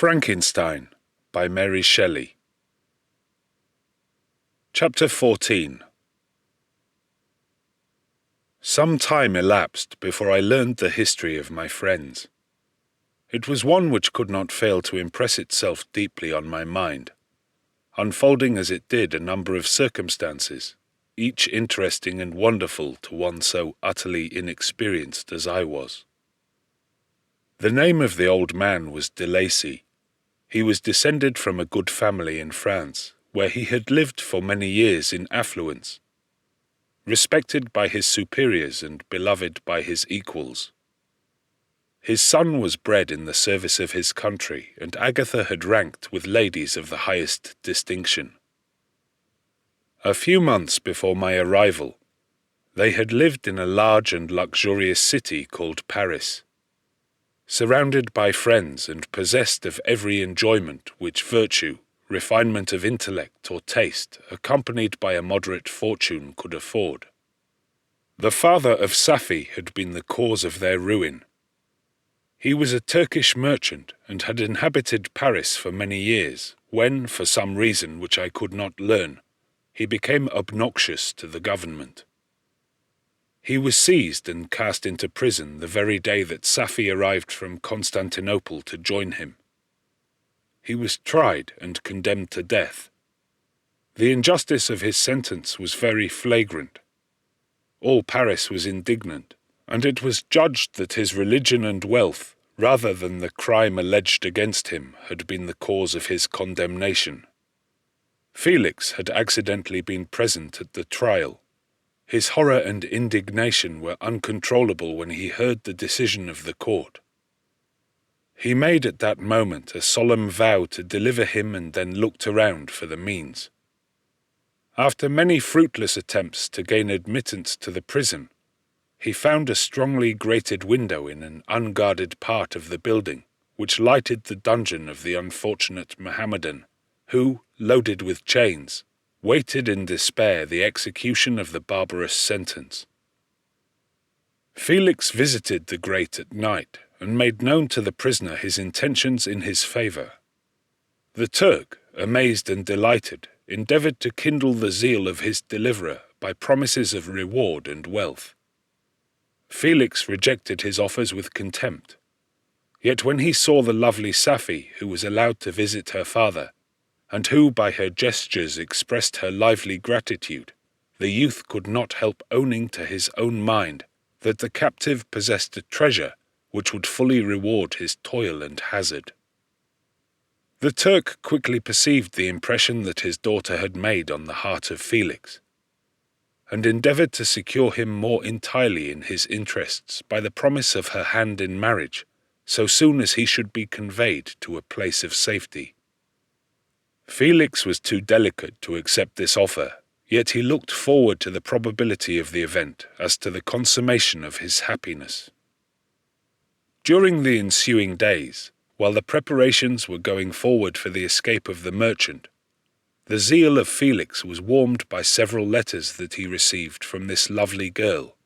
Frankenstein by Mary Shelley. Chapter 14. Some time elapsed before I learned the history of my friends. It was one which could not fail to impress itself deeply on my mind, unfolding as it did a number of circumstances, each interesting and wonderful to one so utterly inexperienced as I was. The name of the old man was de Lacey. He was descended from a good family in France, where he had lived for many years in affluence, respected by his superiors and beloved by his equals. His son was bred in the service of his country, and Agatha had ranked with ladies of the highest distinction. A few months before my arrival, they had lived in a large and luxurious city called Paris, surrounded by friends and possessed of every enjoyment which virtue, refinement of intellect or taste, accompanied by a moderate fortune, could afford. The father of Safie had been the cause of their ruin. He was a Turkish merchant and had inhabited Paris for many years, when, for some reason which I could not learn, he became obnoxious to the government. He was seized and cast into prison the very day that Safie arrived from Constantinople to join him. He was tried and condemned to death. The injustice of his sentence was very flagrant. All Paris was indignant, and it was judged that his religion and wealth, rather than the crime alleged against him, had been the cause of his condemnation. Felix had accidentally been present at the trial. His horror and indignation were uncontrollable when he heard the decision of the court. He made at that moment a solemn vow to deliver him and then looked around for the means. After many fruitless attempts to gain admittance to the prison, he found a strongly grated window in an unguarded part of the building, which lighted the dungeon of the unfortunate Mohammedan, who, loaded with chains, waited in despair the execution of the barbarous sentence. Felix visited the grate at night and made known to the prisoner his intentions in his favour. The Turk, amazed and delighted, endeavoured to kindle the zeal of his deliverer by promises of reward and wealth. Felix rejected his offers with contempt. Yet when he saw the lovely Safie, who was allowed to visit her father, and who by her gestures expressed her lively gratitude, the youth could not help owning to his own mind that the captive possessed a treasure which would fully reward his toil and hazard. The Turk quickly perceived the impression that his daughter had made on the heart of Felix, and endeavoured to secure him more entirely in his interests by the promise of her hand in marriage, so soon as he should be conveyed to a place of safety. Felix was too delicate to accept this offer, yet he looked forward to the probability of the event as to the consummation of his happiness. During the ensuing days, while the preparations were going forward for the escape of the merchant, the zeal of Felix was warmed by several letters that he received from this lovely girl,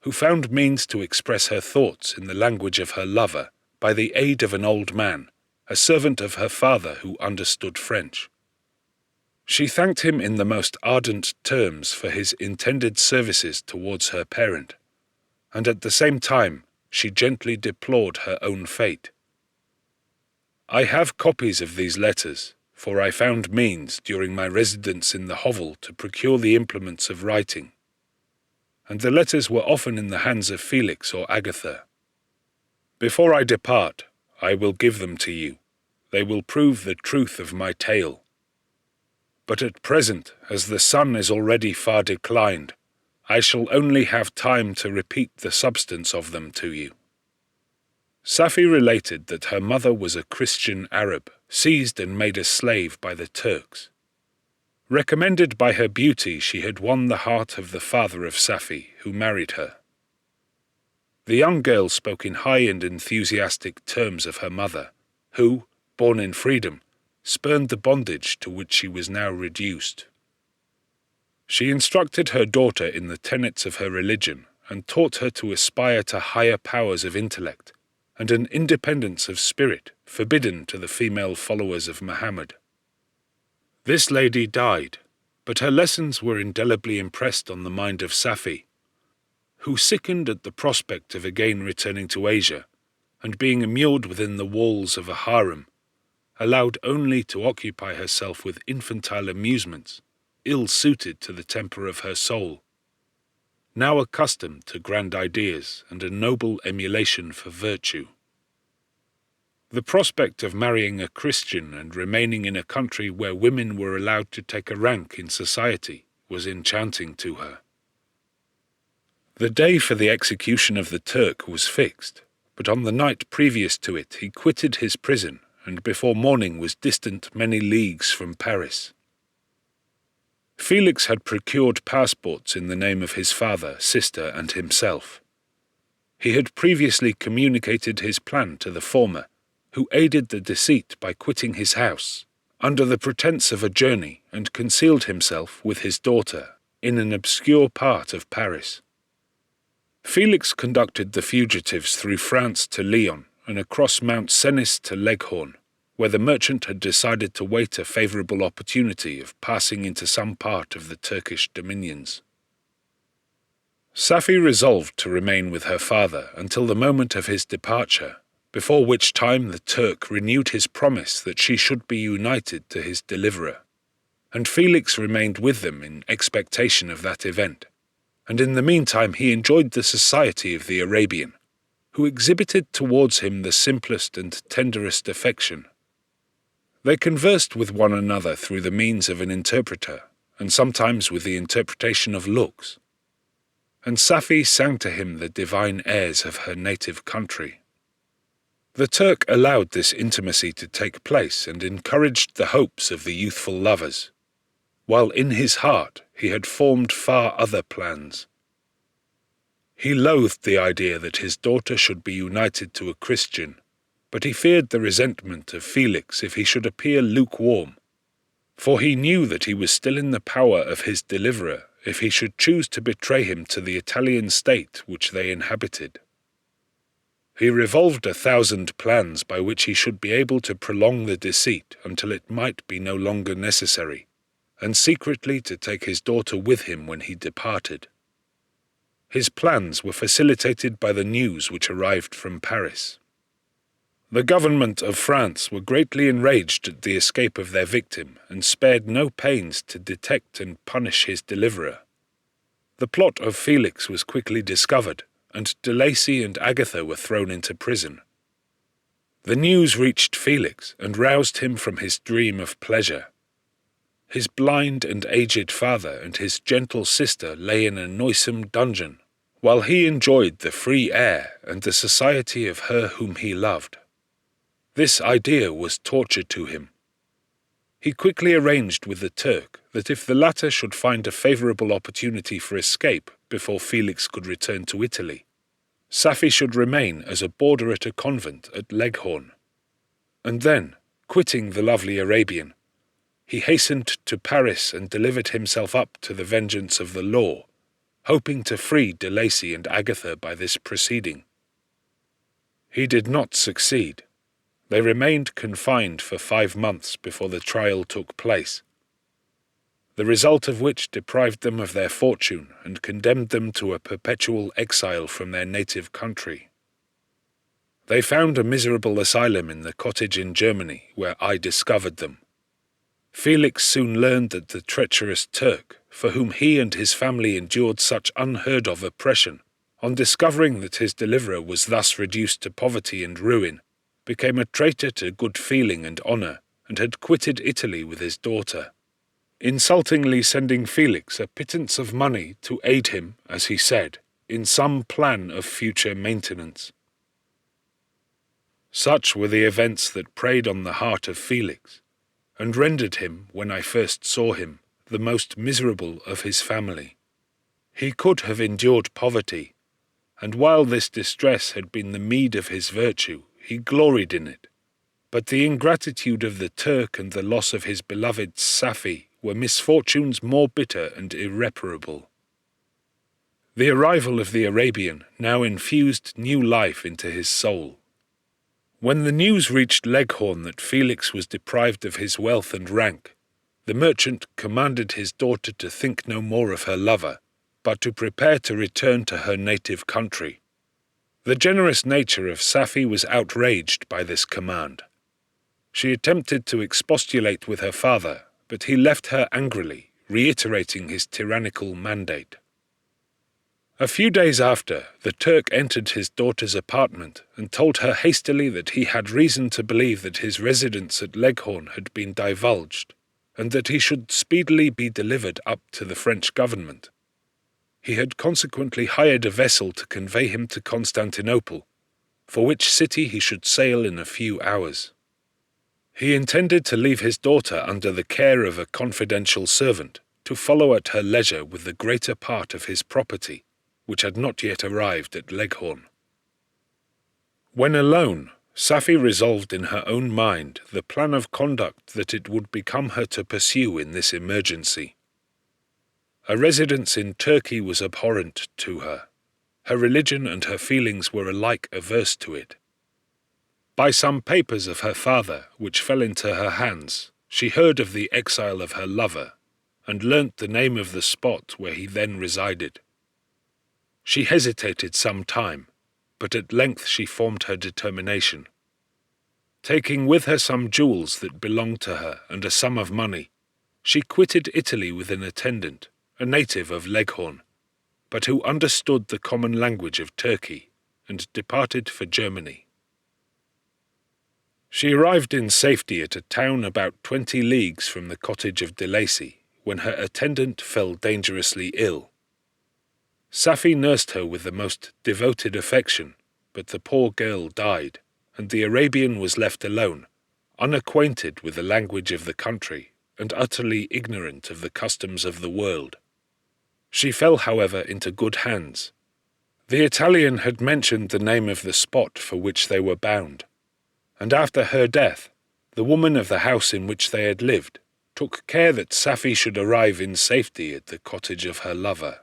who found means to express her thoughts in the language of her lover by the aid of an old man, a servant of her father who understood French. She thanked him in the most ardent terms for his intended services towards her parent, and at the same time she gently deplored her own fate. I have copies of these letters, for I found means during my residence in the hovel to procure the implements of writing, and the letters were often in the hands of Felix or Agatha. Before I depart, I will give them to you. They will prove the truth of my tale. But at present, as the sun is already far declined, I shall only have time to repeat the substance of them to you. Safie related that her mother was a Christian Arab, seized and made a slave by the Turks. Recommended by her beauty, she had won the heart of the father of Safie, who married her. The young girl spoke in high and enthusiastic terms of her mother, who, born in freedom, spurned the bondage to which she was now reduced. She instructed her daughter in the tenets of her religion and taught her to aspire to higher powers of intellect, and an independence of spirit forbidden to the female followers of Muhammad. This lady died, but her lessons were indelibly impressed on the mind of Safie, who sickened at the prospect of again returning to Asia, and being immured within the walls of a harem, allowed only to occupy herself with infantile amusements, ill-suited to the temper of her soul, now accustomed to grand ideas and a noble emulation for virtue. The prospect of marrying a Christian and remaining in a country where women were allowed to take a rank in society was enchanting to her. The day for the execution of the Turk was fixed, but on the night previous to it he quitted his prison and before morning was distant many leagues from Paris. Felix had procured passports in the name of his father, sister, and himself. He had previously communicated his plan to the former, who aided the deceit by quitting his house, under the pretence of a journey, and concealed himself with his daughter in an obscure part of Paris. Felix conducted the fugitives through France to Lyon and across Mount Cenis to Leghorn, where the merchant had decided to wait a favourable opportunity of passing into some part of the Turkish dominions. Safie resolved to remain with her father until the moment of his departure, before which time the Turk renewed his promise that she should be united to his deliverer, and Felix remained with them in expectation of that event, and in the meantime he enjoyed the society of the Arabian, who exhibited towards him the simplest and tenderest affection. They conversed with one another through the means of an interpreter, and sometimes with the interpretation of looks, and Safie sang to him the divine airs of her native country. The Turk allowed this intimacy to take place and encouraged the hopes of the youthful lovers, while in his heart he had formed far other plans. He loathed the idea that his daughter should be united to a Christian, but he feared the resentment of Felix if he should appear lukewarm, for he knew that he was still in the power of his deliverer if he should choose to betray him to the Italian state which they inhabited. He revolved 1,000 plans by which he should be able to prolong the deceit until it might be no longer necessary, and secretly to take his daughter with him when he departed. His plans were facilitated by the news which arrived from Paris. The government of France were greatly enraged at the escape of their victim and spared no pains to detect and punish his deliverer. The plot of Felix was quickly discovered, and Lacey and Agatha were thrown into prison. The news reached Felix and roused him from his dream of pleasure. His blind and aged father and his gentle sister lay in a noisome dungeon, while he enjoyed the free air and the society of her whom he loved. This idea was torture to him. He quickly arranged with the Turk that if the latter should find a favourable opportunity for escape before Felix could return to Italy, Safie should remain as a boarder at a convent at Leghorn. And then, quitting the lovely Arabian, he hastened to Paris and delivered himself up to the vengeance of the law, hoping to free Lacey and Agatha by this proceeding. He did not succeed. They remained confined for 5 months before the trial took place, the result of which deprived them of their fortune and condemned them to a perpetual exile from their native country. They found a miserable asylum in the cottage in Germany where I discovered them. Felix soon learned that the treacherous Turk, for whom he and his family endured such unheard-of oppression, on discovering that his deliverer was thus reduced to poverty and ruin, became a traitor to good feeling and honour, and had quitted Italy with his daughter, insultingly sending Felix a pittance of money to aid him, as he said, in some plan of future maintenance. Such were the events that preyed on the heart of Felix, and rendered him, when I first saw him, the most miserable of his family. He could have endured poverty, and while this distress had been the meed of his virtue, he gloried in it. But the ingratitude of the Turk and the loss of his beloved Safie were misfortunes more bitter and irreparable. The arrival of the Arabian now infused new life into his soul, When the news reached Leghorn that Felix was deprived of his wealth and rank, the merchant commanded his daughter to think no more of her lover, but to prepare to return to her native country. The generous nature of Safie was outraged by this command. She attempted to expostulate with her father, but he left her angrily, reiterating his tyrannical mandate. A few days after, the Turk entered his daughter's apartment and told her hastily that he had reason to believe that his residence at Leghorn had been divulged, and that he should speedily be delivered up to the French government. He had consequently hired a vessel to convey him to Constantinople, for which city he should sail in a few hours. He intended to leave his daughter under the care of a confidential servant, to follow at her leisure with the greater part of his property, which had not yet arrived at Leghorn. When alone, Safie resolved in her own mind the plan of conduct that it would become her to pursue in this emergency. A residence in Turkey was abhorrent to her. Her religion and her feelings were alike averse to it. By some papers of her father, which fell into her hands, she heard of the exile of her lover, and learnt the name of the spot where he then resided. She hesitated some time, but at length she formed her determination. Taking with her some jewels that belonged to her and a sum of money, she quitted Italy with an attendant, a native of Leghorn, but who understood the common language of Turkey, and departed for Germany. She arrived in safety at a town about 20 leagues from the cottage of Lacey, when her attendant fell dangerously ill. Safie nursed her with the most devoted affection, but the poor girl died, and the Arabian was left alone, unacquainted with the language of the country, and utterly ignorant of the customs of the world. She fell, however, into good hands. The Italian had mentioned the name of the spot for which they were bound, and after her death, the woman of the house in which they had lived took care that Safie should arrive in safety at the cottage of her lover.